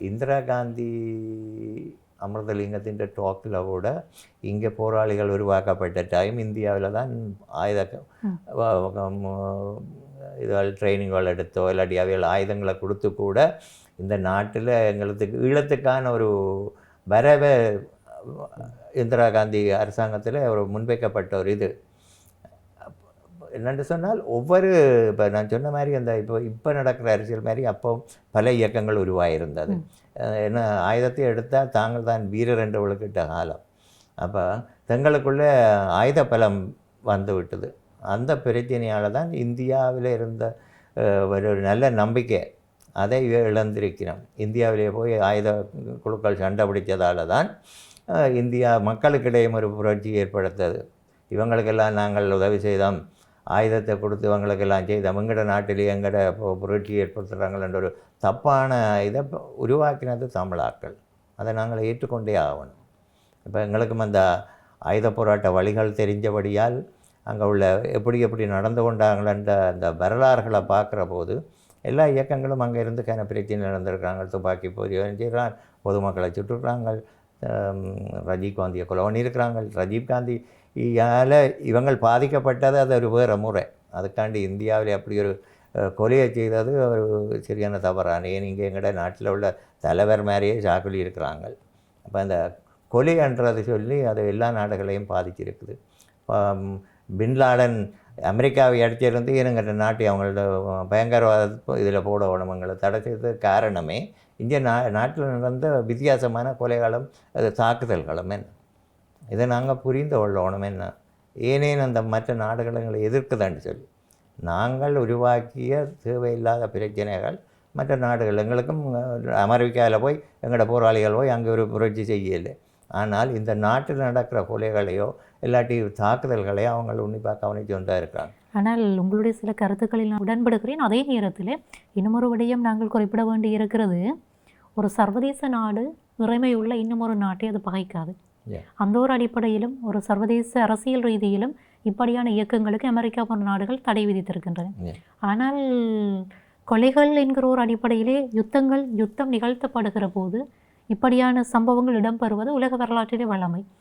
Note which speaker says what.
Speaker 1: இந்திரா காந்தி அமிர்தலிங்கத்தின் டோக்கில் கூட இங்கே போராளிகள் உருவாக்கப்பட்ட டைம் இந்தியாவில் தான் ஆயுத இதுகள் ட்ரைனிங்கள் எடுத்தோ இல்லாட்டி அவைகள் ஆயுதங்களை கொடுத்து கூட இந்த நாட்டில் எங்களுக்கு ஈழத்துக்கான ஒரு வரவே இந்திரா காந்தி அரசாங்கத்தில் ஒரு முன்வைக்கப்பட்ட ஒரு இது என்னென்று சொன்னால் ஒவ்வொரு இப்போ நான் சொன்ன மாதிரி அந்த இப்போ நடக்கிற அரசியல் மாதிரி அப்போ பல இயக்கங்கள் உருவாகியிருந்தது. என்ன ஆயுதத்தை எடுத்தால் தாங்கள் தான் வீரர் என்று விளக்கிட்ட காலம். அப்போ தங்களுக்குள்ளே ஆயுத பலம் வந்து விட்டது. அந்த பிரச்சனையால் தான் இந்தியாவில் இருந்த ஒரு நல்ல நம்பிக்கை அதை இழந்திருக்கிறோம். இந்தியாவிலே போய் ஆயுத குழுக்கள் சண்டை பிடித்ததால் தான் இந்தியா மக்களுக்கிடையும் ஒரு புரட்சி ஏற்படுத்தது. இவங்களுக்கெல்லாம் நாங்கள் உதவி செய்தோம், ஆயுதத்தை கொடுத்து இவங்களுக்கெல்லாம் செய்தோம், எங்கட நாட்டிலே எங்கட புரட்சி ஏற்படுத்துகிறாங்கள் ஒரு தப்பான இதை உருவாக்கினது தமிழாக்கள். அதை நாங்கள் ஏற்றுக்கொண்டே ஆகணும். இப்போ எங்களுக்கும் அந்த ஆயுத போராட்ட வழிகள் தெரிஞ்சபடியால் அங்கே உள்ள எப்படி நடந்து கொண்டாங்களன்ற அந்த வரலாறுகளை பார்க்குற போது எல்லா இயக்கங்களும் அங்கே இருந்து பிரச்சனை நடந்திருக்கிறாங்க. துப்பாக்கி போய் செய்கிறாங்க, பொதுமக்களை சுட்டுருக்குறாங்க, ராஜீவ் காந்தியை கொலை பண்ணியிருக்கிறாங்க. ராஜீவ் காந்தியால் இவங்கள் பாதிக்கப்பட்டது அது ஒரு வேறு முறை. அதுக்காண்டி இந்தியாவில் அப்படி ஒரு கொலையை செய்தது ஒரு சரியான தவறான. ஏன் இங்கே எங்கட நாட்டில் உள்ள தலைவர் மாதிரியே சாக்குலி இருக்கிறாங்க. அப்போ அந்த கொலைன்றது சொல்லி அது எல்லா நாடுகளையும் பாதிச்சிருக்குது. பின்லாடன் அமெரிக்காவை அடிச்சிருந்து எங்கிட்ட நாட்டை அவங்களோட பயங்கரவாத இதில் போட உடம்புங்களை தடை செய்ததுக்கு காரணமே இங்கே நாட்டில் நடந்த வித்தியாசமான கொலைகளும் அது தாக்குதல்களும் என்ன. இதை நாங்கள் புரிந்து கொள்ளணும். என்ன ஏனேன் அந்த மற்ற நாடுகளை எதிர்க்குதான்னு சொல்லி நாங்கள் உருவாக்கிய தேவையில்லாத பிரச்சனைகள் மற்ற நாடுகள் எங்களுக்கும் அமெரிக்காவில் போய் எங்களோட போராளிகள் போய் அங்கே ஒரு புரட்சி செய்யலை. ஆனால் இந்த நாட்டில் நடக்கிற கொலைகளையோ இல்லாட்டி தாக்குதல்களையோ அவங்க உன்னிப்பாக கவனித்து கொண்டா இருக்காங்க.
Speaker 2: ஆனால் உங்களுடைய சில கருத்துக்களில் நான் உடன்படுகிறேன். அதே நேரத்தில் இன்னுமொரு விடயம் நாங்கள் குறிப்பிட வேண்டி இருக்கிறது, ஒரு சர்வதேச நாடு இறைமையுள்ள இன்னுமொரு நாட்டை அது பகைக்காது. அந்த ஒரு அடிப்படையிலும் ஒரு சர்வதேச அரசியல் ரீதியிலும் இப்படியான இயக்கங்களுக்கு அமெரிக்கா போன்ற நாடுகள் தடை விதித்திருக்கின்றன. ஆனால் கொலைகள் என்கிற ஒரு அடிப்படையிலே யுத்தம் நிகழ்த்தப்படுகிற போது இப்படியான சம்பவங்கள் இடம்பெறுவது உலக வரலாற்றிலே வல்லமை.